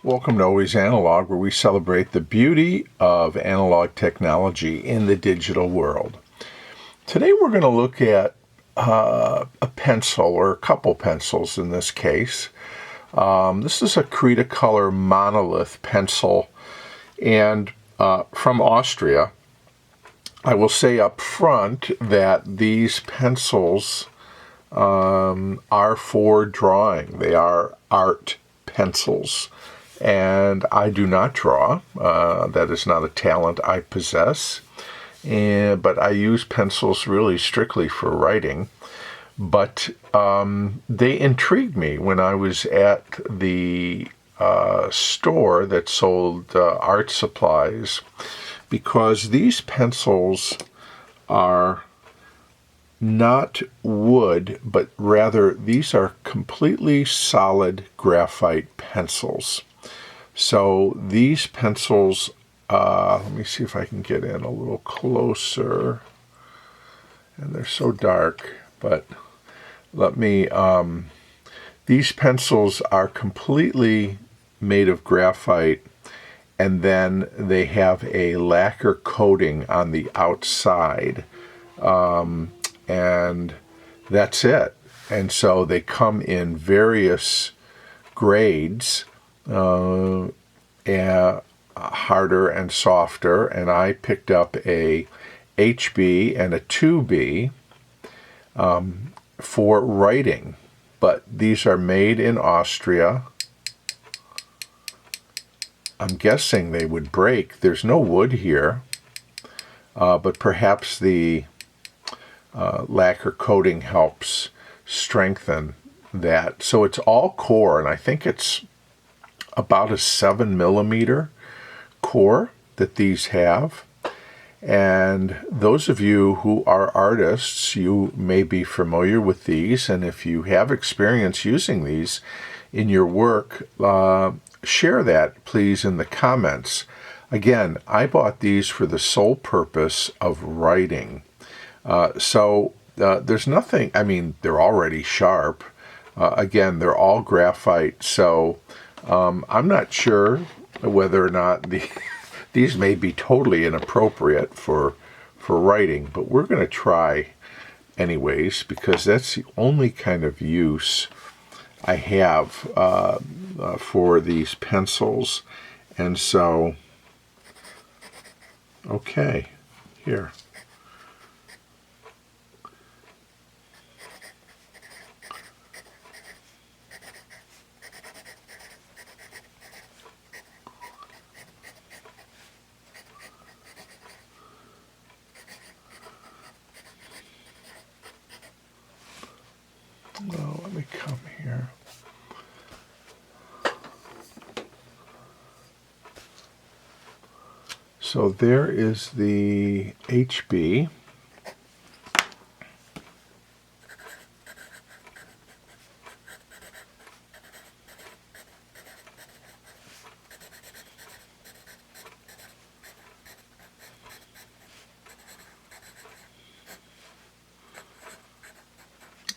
Welcome to Always Analog, where we celebrate the beauty of analog technology in the digital world. Today we're going to look at a pencil, or a couple pencils in this case. This is a Cretacolor Monolith pencil, and from Austria. I will say up front that these pencils are for drawing. They are art pencils. And I do not draw. That is not a talent I possess. But I use pencils really strictly for writing. But they intrigued me when I was at the store that sold art supplies, because these pencils are not wood, but rather these are completely solid graphite pencils. So these pencils, let me see if I can get in a little closer, and they're so dark, but let me, these pencils are completely made of graphite, and then they have a lacquer coating on the outside, and that's it. And so they come in various grades, harder and softer, and I picked up a HB and a 2B for writing, but these are made in Austria. I'm guessing they would break. There's no wood here, but perhaps the lacquer coating helps strengthen that. So it's all core, and I think it's about a 7mm core that these have. And those of you who are artists, you may be familiar with these, and if you have experience using these in your work, share that please in the comments. Again, I bought these for the sole purpose of writing. There's nothing, I mean, they're already sharp. Again, they're all graphite, so I'm not sure whether or not these may be totally inappropriate for writing, but we're going to try anyways, because that's the only kind of use I have for these pencils. And so, okay, here. Well, let me come here. So there is the HB.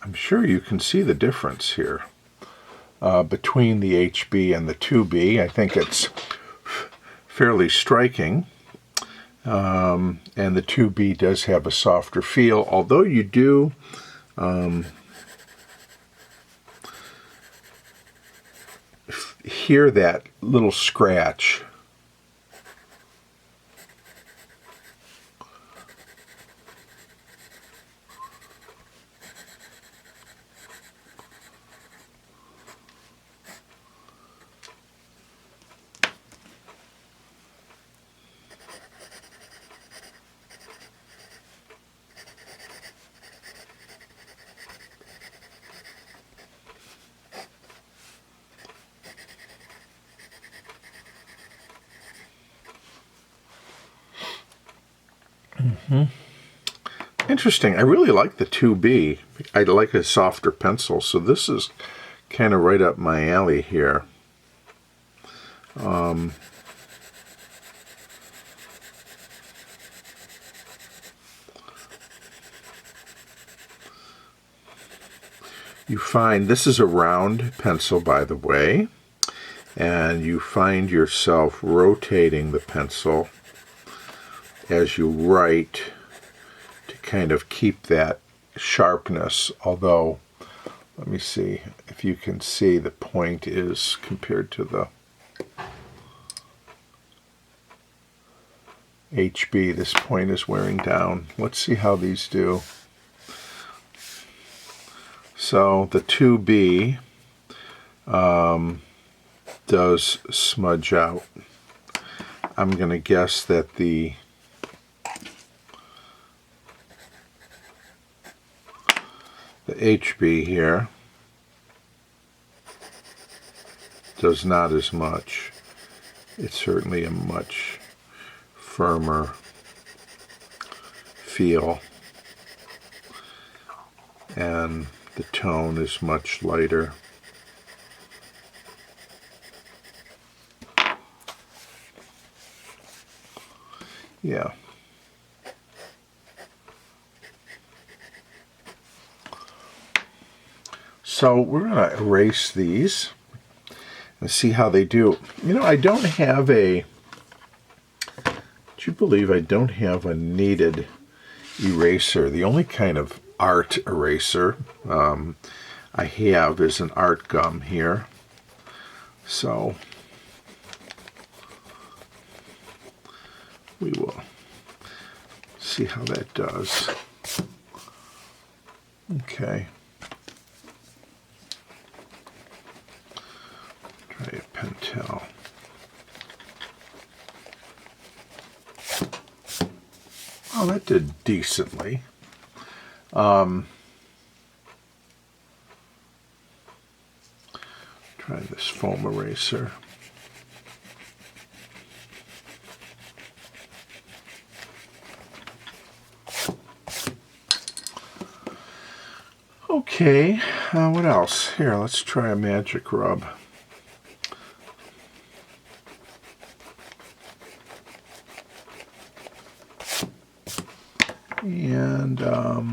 I'm sure you can see the difference here between the HB and the 2B. I think it's fairly striking. And the 2B does have a softer feel, although you do hear that little scratch. Interesting. I really like the 2B. I like a softer pencil, so this is kind of right up my alley here. You find this is a round pencil, by the way, and you find yourself rotating the pencil as you write to kind of keep that sharpness, although let me see if you can see the point is compared to the HB, this point is wearing down. Let's see how these do. So the 2B does smudge out. I'm going to guess that the HB here does not as much. It's certainly a much firmer feel, and the tone is much lighter. Yeah. So we're going to erase these and see how they do. You know, I don't have a, do you believe I don't have a kneaded eraser? The only kind of art eraser I have is an art gum here. So we will see how that does. Okay. Try a Pentel. Oh, that did decently. Try this foam eraser. Okay, what else? Here, let's try a magic rub. And a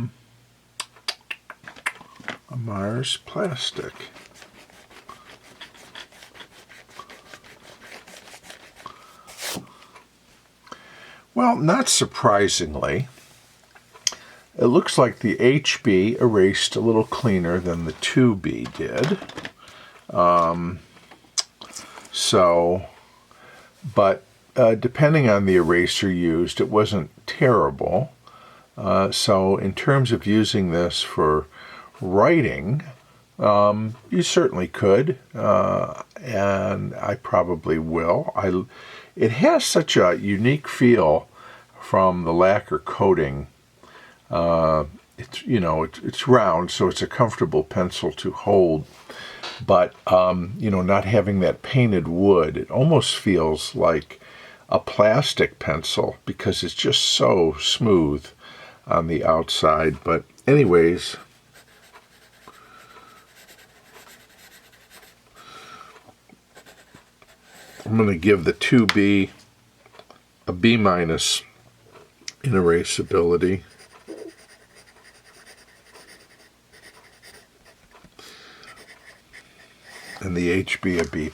Mars plastic. Well, not surprisingly, it looks like the HB erased a little cleaner than the 2B did. But depending on the eraser used, it wasn't terrible. So in terms of using this for writing, you certainly could, and I probably will. It has such a unique feel from the lacquer coating. It's round, so it's a comfortable pencil to hold. But not having that painted wood, it almost feels like a plastic pencil because it's just so smooth on the outside. But anyways, I'm going to give the 2B a B- in erasability. And the HB a B+.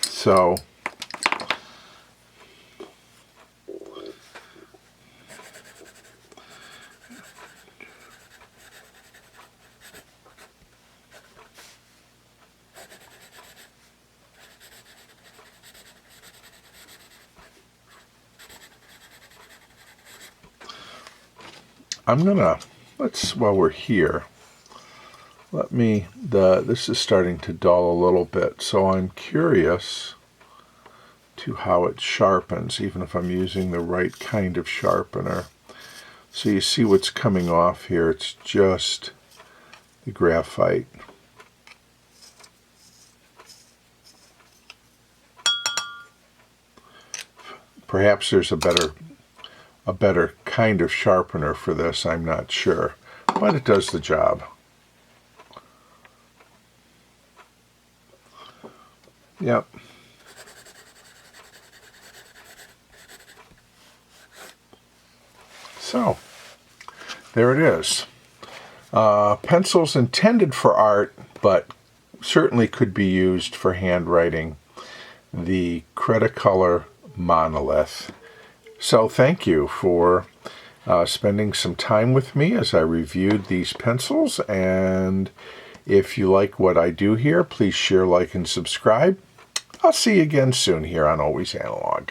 So I'm gonna, while we're here, this is starting to dull a little bit, so I'm curious to how it sharpens, even if I'm using the right kind of sharpener. So you see what's coming off here, it's just the graphite. Perhaps there's a better kind of sharpener for this, I'm not sure, but it does the job. Yep. So, there it is. Pencils intended for art, but certainly could be used for handwriting, the Cretacolor Monolith. So thank you for spending some time with me as I reviewed these pencils, and if you like what I do here, please share, like, and subscribe. I'll see you again soon here on Always Analog.